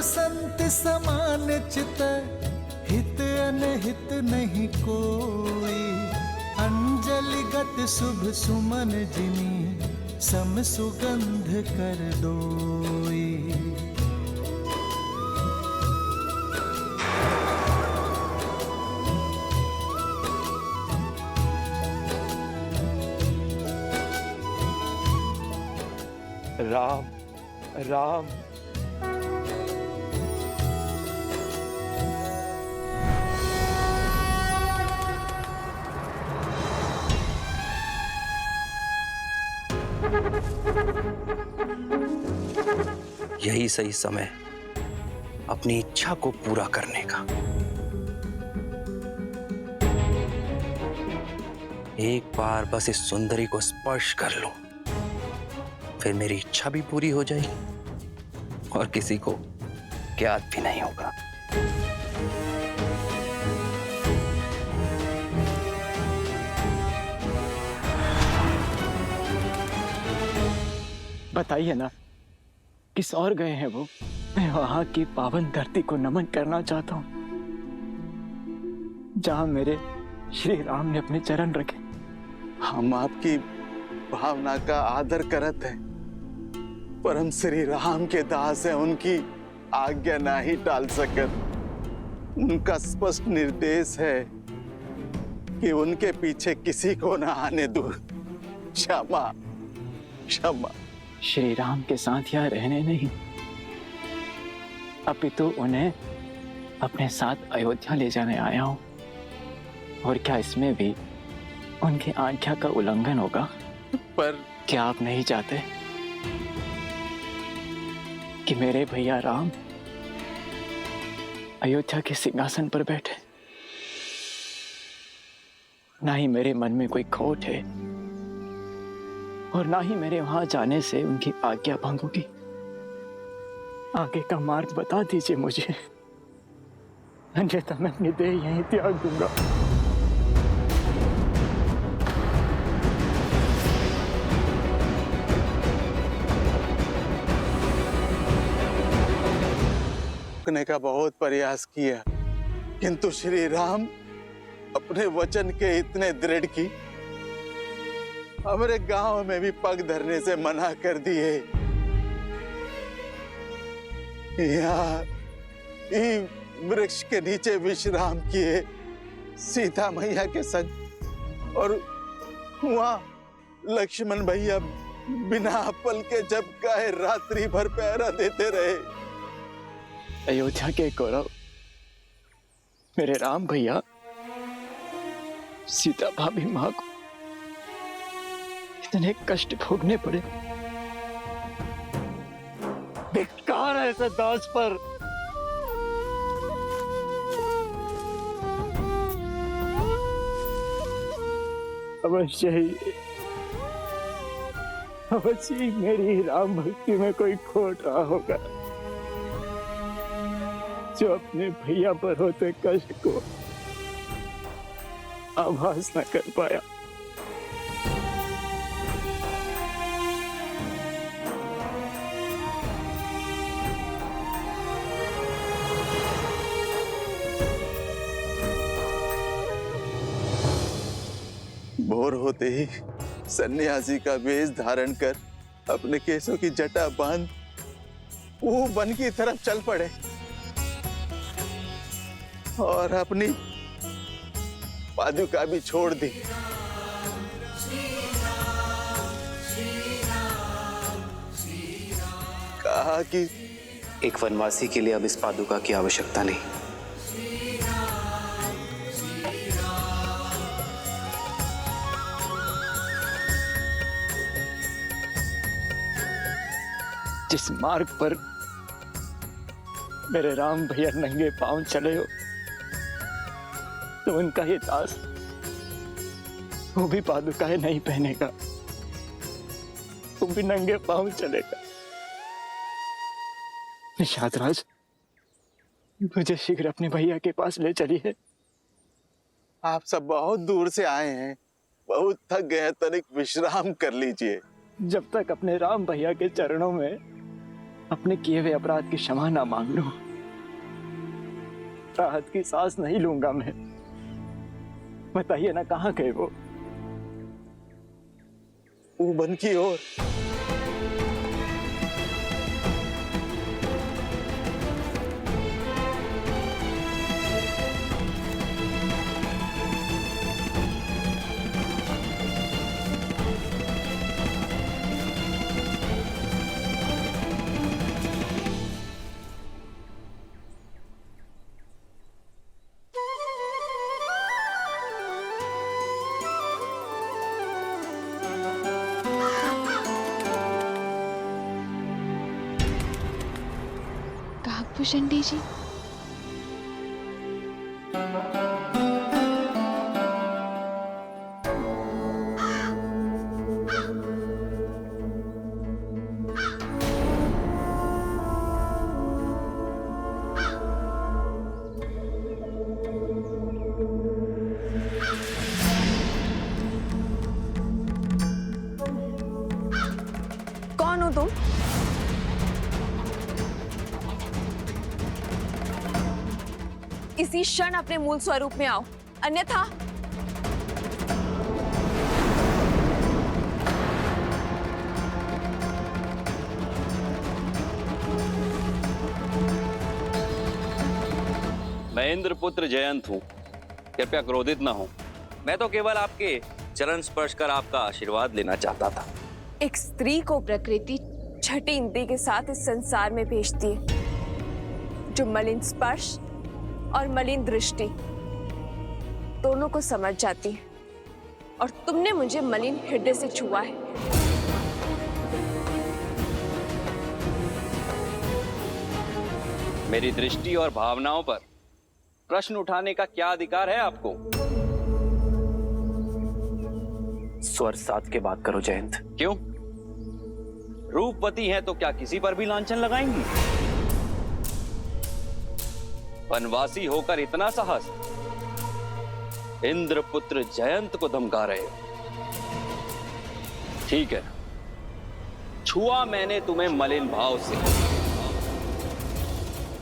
संत समान चित, हित अनहित नहीं कोई। अंजलि गत शुभ सुमन जिनी, सम सुगंध कर दोई। राम राम। यही सही समय अपनी इच्छा को पूरा करने का। एक बार बस इस सुंदरी को स्पर्श कर लूं, फिर मेरी इच्छा भी पूरी हो जाएगी और किसी को ज्ञात भी नहीं होगा। बताइए ना, किस और गए हैं वो? मैं वहां की पावन धरती को नमन करना चाहता हूं, जहां मेरे श्री राम ने अपने चरण रखे। हम आपकी भावना का आदर करते हैं, परम श्री राम के दास है, उनकी आज्ञा ना ही टाल सकत। उनका स्पष्ट निर्देश है कि उनके पीछे किसी को ना आने दो। क्षमा क्षमा। श्री राम के साथ यहाँ रहने नहीं, अपितु उन्हें अपने साथ अयोध्या ले जाने आया हूं। और क्या इसमें भी उनकी आज्ञा का उल्लंघन होगा? पर क्या आप नहीं चाहते कि मेरे भैया राम अयोध्या के सिंहासन पर बैठे? ना ही मेरे मन में कोई खोट है और ना ही मेरे वहां जाने से उनकी आज्ञा भंग होगी। आगे का मार्ग बता दीजिए मुझे, अन्यथा मैं अपनी देह यहीं त्याग दूंगा। रोकने का बहुत प्रयास किया, किंतु श्री राम अपने वचन के इतने दृढ़ की हमारे गांव में भी पग धरने से मना कर दिए। यहाँ वृक्ष के नीचे विश्राम किए सीता मैया के संग, और वहां लक्ष्मण भैया बिना पल के जब कहे रात्रि भर पहरा देते रहे। अयोध्या के गौरव मेरे राम भैया, सीता भाभी मां को इतने कष्ट भोगने पड़े। बेकार है ऐसे दास पर। अवश्य ही मेरी राम भक्ति में कोई खोट रहा होगा, जो अपने भैया पर होते कष्ट को आभास न कर पाया। भोर होते ही सन्यासी का वेश धारण कर अपने केसों की जटा बांध वो वन की तरफ चल पड़े और अपनी पादुका भी छोड़ दी। कहा कि एक वनवासी के लिए अब इस पादुका की आवश्यकता नहीं। जिस मार्ग पर मेरे राम भैया नंगे पांव चले हो, तो उनका ये दास वो भी पादुकाएं नहीं पहनेगा, वो भी नंगे पांव चलेगा। निषाद राज, मुझे शीघ्र अपने भैया के पास ले चलिए। आप सब बहुत दूर से आए हैं, बहुत थक गए हैं, तनिक विश्राम कर लीजिए। जब तक अपने राम भैया के चरणों में अपने किए हुए अपराध की क्षमा ना मांग लूं, राहत की सांस नहीं लूंगा मैं। बताइए ना, कहाँ गए वो? वन की ओर। काकभूषणी जी, कौन हो तुम? इसी क्षण अपने मूल स्वरूप में आओ, अन्यथा मैं इंद्रपुत्र जयंत हूँ, कृपया क्रोधित ना हो। मैं तो केवल आपके चरण स्पर्श कर आपका आशीर्वाद लेना चाहता था। एक स्त्री को प्रकृति छठी इंद्री के साथ इस संसार में भेजती है, जो मलिन स्पर्श और मलिन दृष्टि दोनों को समझ जाती है, और तुमने मुझे मलिन हृदय से छुआ है। मेरी दृष्टि और भावनाओं पर प्रश्न उठाने का क्या अधिकार है आपको? स्वर साध के बात करो जयंत। क्यों? रूपवती हैं तो क्या किसी पर भी लांछन लगाएंगी? वनवासी होकर इतना साहस, इंद्रपुत्र जयंत को धमका रहे हो। ठीक है, छुआ मैंने तुम्हें मलिन भाव से,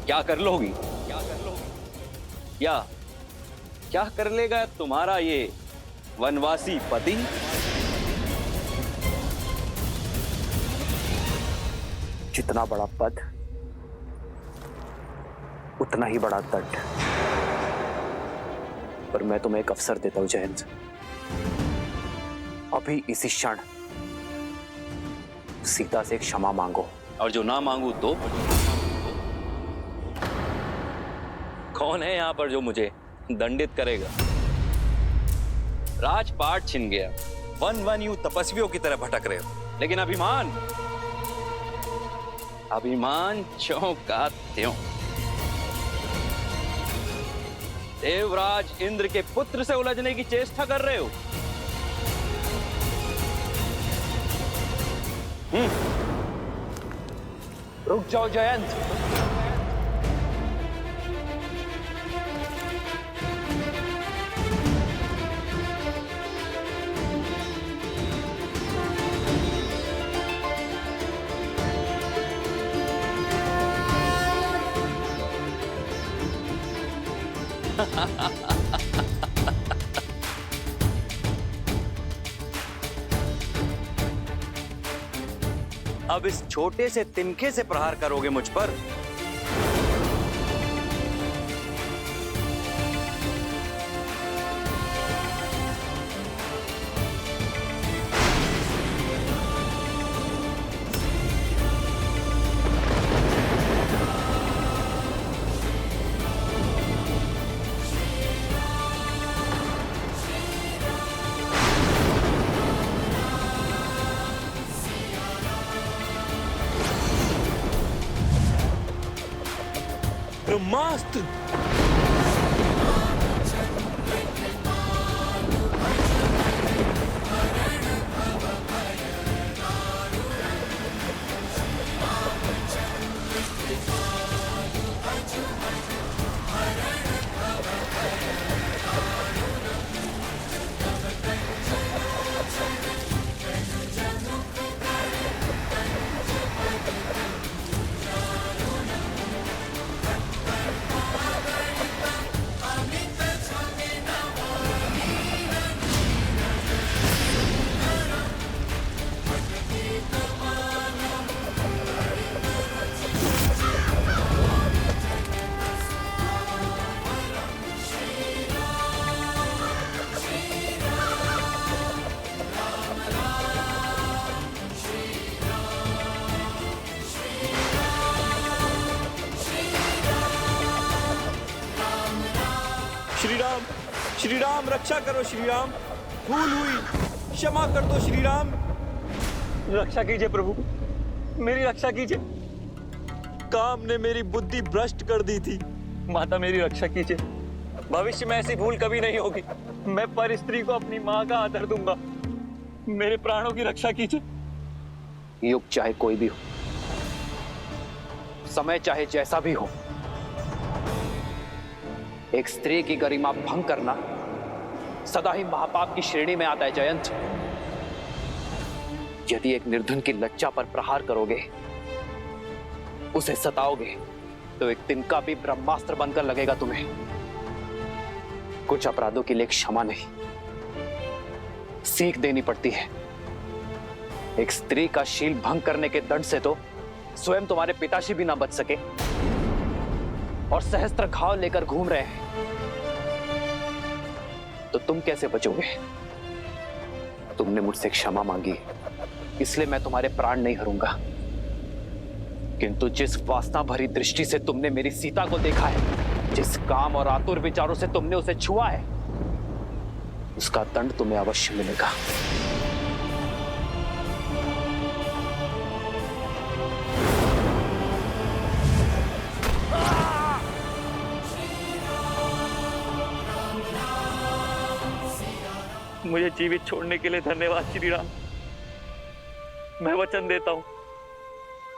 क्या कर लोगी? या क्या कर लेगा तुम्हारा ये वनवासी पति? जितना बड़ा पद उतना ही बड़ा दंड। पर मैं तुम्हें एक अवसर देता हूं जयंत, अभी इसी क्षण सीता से क्षमा मांगो। और जो ना मांगू तो? कौन है यहां पर जो मुझे दंडित करेगा? राजपाट छिन गया, वन वन यूं तपस्वियों की तरह भटक रहे हो, लेकिन अभिमान, अभिमान ज्यों का त्यों। देवराज इंद्र के पुत्र से उलझने की चेष्टा कर रहे हो। रुक जाओ जयंत। अब इस छोटे से तिनके से प्रहार करोगे मुझ पर? ब्रह्मास्त्र! श्री राम रक्षा करो श्री राम, भूल हुई, क्षमा कर दो श्री राम। रक्षा कीजिए प्रभु, मेरी रक्षा कीजिए। काम ने मेरी बुद्धि भ्रष्ट कर दी थी। माता मेरी रक्षा कीजिए, भविष्य में ऐसी भूल कभी नहीं होगी। मैं पर स्त्री को अपनी माँ का आदर दूंगा। मेरे प्राणों की रक्षा कीजिए। युग चाहे कोई भी हो, समय चाहे जैसा भी हो, एक स्त्री की गरिमा भंग करना सदा ही महापाप की श्रेणी में आता है जयंत। यदि एक निर्धन की लज्जा पर प्रहार करोगे, उसे सताओगे, तो एक तिनका भी ब्रह्मास्त्र बनकर लगेगा तुम्हें। कुछ अपराधों के लिए क्षमा नहीं, सीख देनी पड़ती है। एक स्त्री का शील भंग करने के दंड से तो स्वयं तुम्हारे पिताश्री भी ना बच सके और सहस्त्र घाव लेकर घूम रहे हैं, तो तुम कैसे बचोगे? तुमने मुझसे क्षमा मांगी, इसलिए मैं तुम्हारे प्राण नहीं हरूंगा। किंतु जिस वासना भरी दृष्टि से तुमने मेरी सीता को देखा है, जिस काम और आतुर विचारों से तुमने उसे छुआ है, उसका दंड तुम्हें अवश्य मिलेगा। मुझे जीवित छोड़ने के लिए धन्यवाद श्री राम। मैं वचन देता हूं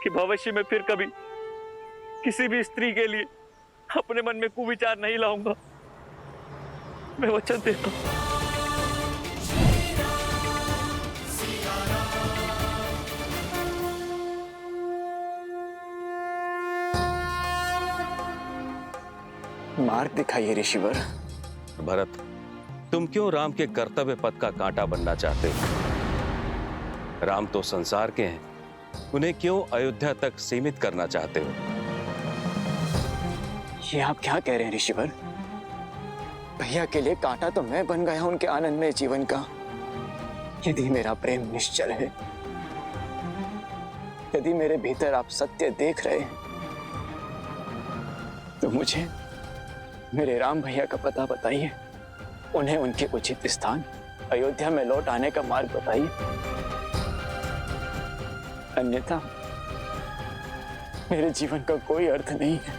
कि भविष्य में फिर कभी किसी भी स्त्री के लिए अपने मन में कुविचार नहीं लाऊंगा। मैं वचन देता हूं। मार्ग दिखाइए ऋषिवर। भरत, तुम क्यों राम के कर्तव्य पथ का कांटा बनना चाहते हो? राम तो संसार के हैं, उन्हें क्यों अयोध्या तक सीमित करना चाहते हो? ये आप क्या कह रहे हैं ऋषिवर? भैया के लिए कांटा तो मैं बन गया उनके आनंदमय जीवन का। यदि मेरा प्रेम निश्चल है, यदि मेरे भीतर आप सत्य देख रहे हैं, तो मुझे मेरे राम भैया का पता बताइए। उन्हें उनके उचित स्थान अयोध्या में लौट आने का मार्ग बताइए, अन्यथा मेरे जीवन का कोई अर्थ नहीं है।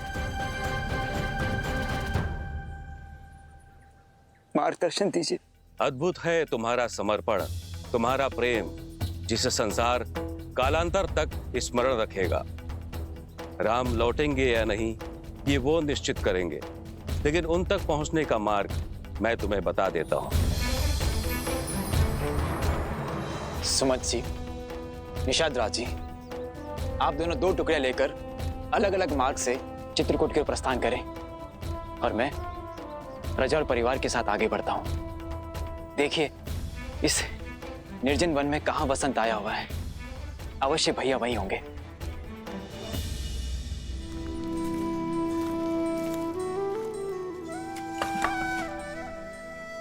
मार्गदर्शन दीजिए। अद्भुत है तुम्हारा समर्पण, तुम्हारा प्रेम, जिसे संसार कालांतर तक स्मरण रखेगा। राम लौटेंगे या नहीं, ये वो निश्चित करेंगे, लेकिन उन तक पहुंचने का मार्ग मैं तुम्हें बता देता हूं। सुमत जी, निषाद राज जी, आप दोनों दो टुकड़े लेकर अलग अलग मार्ग से चित्रकूट के प्रस्थान करें और मैं प्रजा और परिवार के साथ आगे बढ़ता हूं। देखिए, इस निर्जन वन में कहां वसंत आया हुआ है। अवश्य भैया वहीं होंगे।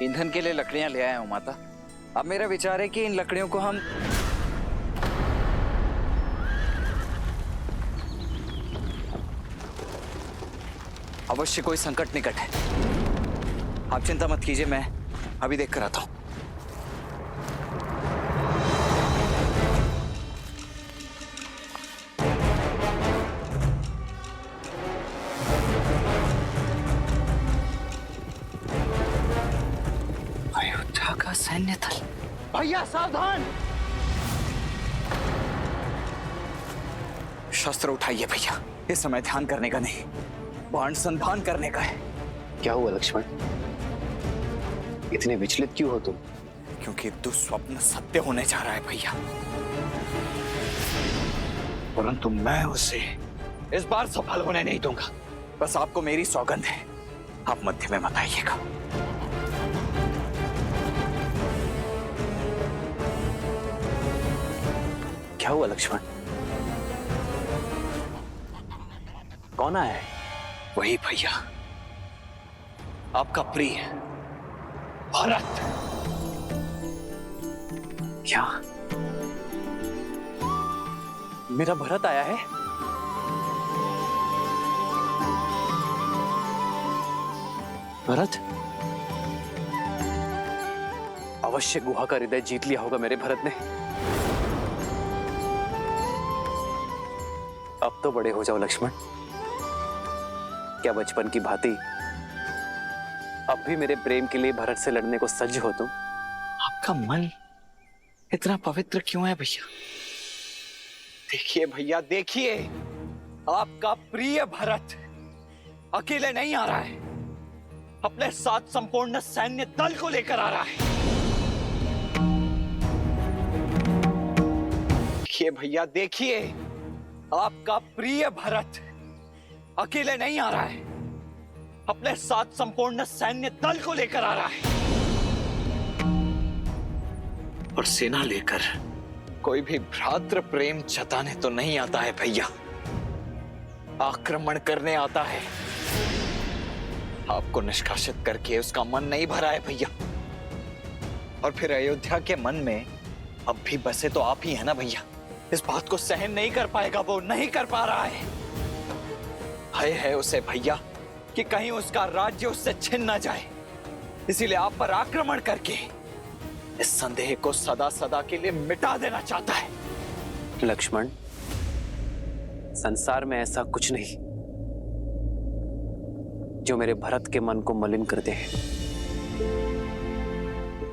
ईंधन के लिए लकड़ियां ले आया हूं माता। अब मेरा विचार है कि इन लकड़ियों को हम अवश्य कोई संकट निकट है। आप चिंता मत कीजिए, मैं अभी देख कर आता हूं। अयोध्या का सैन्य दल। भैया सावधान! शस्त्र उठाइए भैया, इस समय ध्यान करने का नहीं, बाण संधान करने का है। क्या हुआ लक्ष्मण, इतने विचलित क्यों हो तुम? क्योंकि दुस्वप्न सत्य होने जा रहा है भैया, परंतु मैं उसे इस बार सफल होने नहीं दूंगा। बस आपको मेरी सौगंध है, आप मध्य में मत आइएगा। क्या हुआ लक्ष्मण, कौन आया है? वही भैया, आपका प्रिय भरत। क्या मेरा भरत आया है? भरत, अवश्य गुहा का हृदय जीत लिया होगा मेरे भरत ने। अब तो बड़े हो जाओ लक्ष्मण। क्या बचपन की भांति अब भी मेरे प्रेम के लिए भरत से लड़ने को सज्ज हो तुम? आपका मन इतना पवित्र क्यों है भैया? देखिए भैया, देखिए, आपका प्रिय भरत अकेले नहीं आ रहा है, अपने साथ संपूर्ण सैन्य दल को लेकर आ रहा है। देखिए भैया, देखिए, आपका प्रिय भरत अकेले नहीं आ रहा है, अपने साथ संपूर्ण सैन्य दल को लेकर आ रहा है। और सेना लेकर कोई भी भ्रातृ प्रेम जताने तो नहीं आता है भैया, आक्रमण करने आता है। आपको निष्कासित करके उसका मन नहीं भरा है भैया, और फिर अयोध्या के मन में अब भी बसे तो आप ही है ना भैया। इस बात को सहन नहीं कर पाएगा, वो नहीं कर पा रहा है। भय है उसे भैया कि कहीं उसका राज्य उससे छिन ना जाए, इसीलिए आप पर आक्रमण करके इस संदेह को सदा सदा के लिए मिटा देना चाहता है। लक्ष्मण, संसार में ऐसा कुछ नहीं जो मेरे भरत के मन को मलिन कर दे।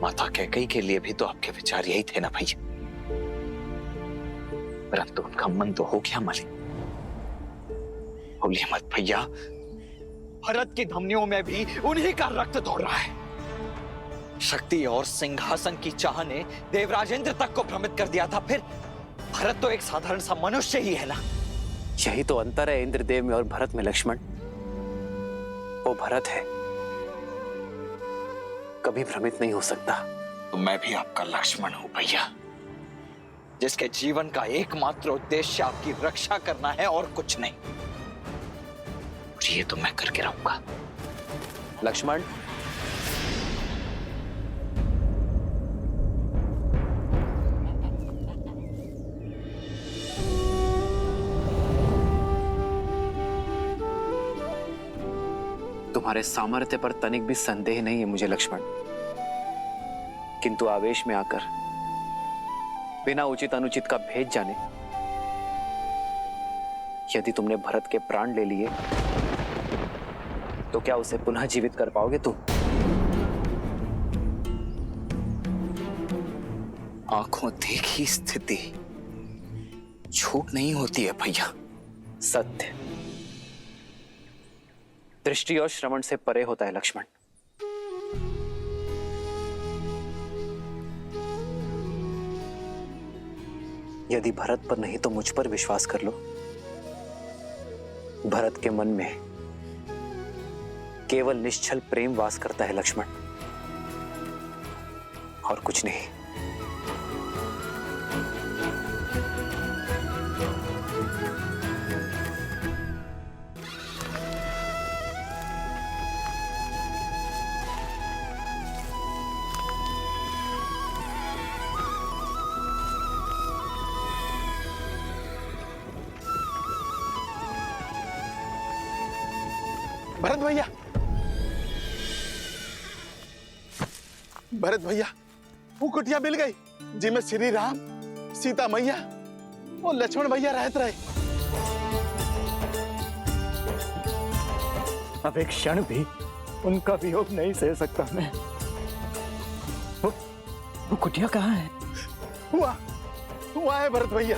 माता कैकेयी के लिए भी तो आपके विचार यही थे ना भैया, परंतु उनका मन तो हो गया मलिन। भूलिए मत भैया, भरत की धमनियों में भी उन्हीं का रक्त दौड़ रहा है। शक्ति और सिंहासन की चाह ने देवराज इंद्र तक को भ्रमित कर दिया था, फिर भरत तो एक साधारण सा मनुष्य ही है ना। यही तो अंतर है इंद्रदेव में और भरत में लक्ष्मण। वो भरत है, कभी भ्रमित नहीं हो सकता। तो मैं भी आपका लक्ष्मण हूं भैया, जिसके जीवन का एकमात्र उद्देश्य आपकी रक्षा करना है और कुछ नहीं। और ये तो मैं करके रहूंगा। लक्ष्मण, तुम्हारे सामर्थ्य पर तनिक भी संदेह नहीं है मुझे लक्ष्मण, किंतु आवेश में आकर बिना उचित अनुचित का भेद जाने यदि तुमने भरत के प्राण ले लिए तो क्या उसे पुनः जीवित कर पाओगे तुम? आंखों देखी स्थिति झूठ नहीं होती है भैया। सत्य दृष्टि और श्रवण से परे होता है लक्ष्मण। यदि भरत पर नहीं तो मुझ पर विश्वास कर लो। भरत के मन में केवल निश्चल प्रेम वास करता है लक्ष्मण, और कुछ नहीं। भरत भैया, भरत भैया, वो कुटिया मिल गई जिसमें श्री राम, सीता मैया और लक्ष्मण भैया रहते रहे। अब एक क्षण भी उनका वियोग नहीं सह सकता मैं। वो कुटिया कहाँ है? हुआ है भरत भैया।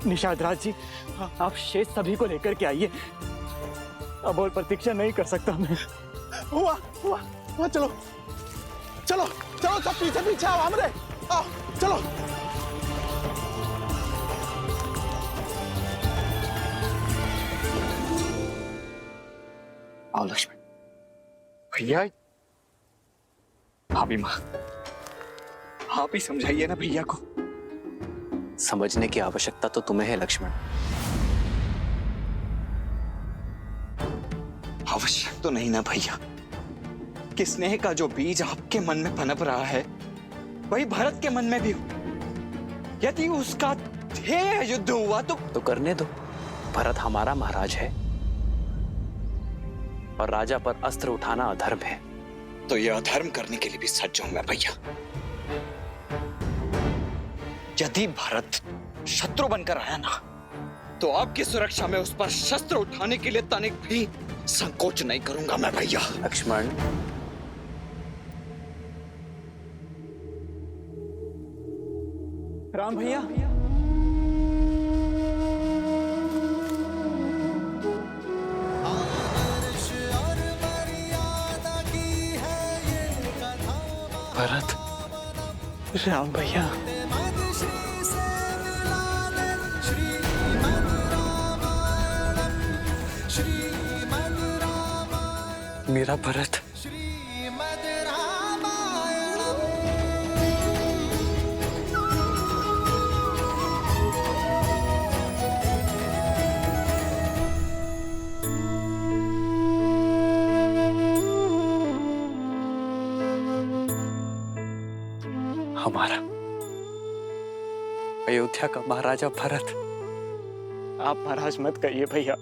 निषाद राज जी, आप शेष सभी को लेकर के आइए, अब और प्रतीक्षा नहीं कर सकता मैं। हुआ चलो चलो चलो, सब पीछे पीछे आओ, हमरे आओ, चलो। आओ लक्ष्मण भैया। भाभी माँ, आप ही समझाइए ना भैया को। समझने की आवश्यकता तो तुम्हें है लक्ष्मण। आवश्यक तो नहीं ना भैया, कि स्नेह का जो बीज आपके मन में पनप रहा है वही भरत के मन में भी हो। यदि उसका ध्येय युद्ध हुआ तो करने दो। भरत हमारा महाराज है और राजा पर अस्त्र उठाना अधर्म है। तो ये अधर्म करने के लिए भी सज्ज हूं मैं भैया। यदि भरत शत्रु बनकर आया ना, तो आपकी सुरक्षा में उस पर शस्त्र उठाने के लिए तनिक भी संकोच नहीं करूंगा मैं भैया। लक्ष्मण, राम भैया, भरत, राम भैया, मेरा भरत। हमारा अयोध्या का महाराजा भरत। आप महाराज मत कहिए भैया।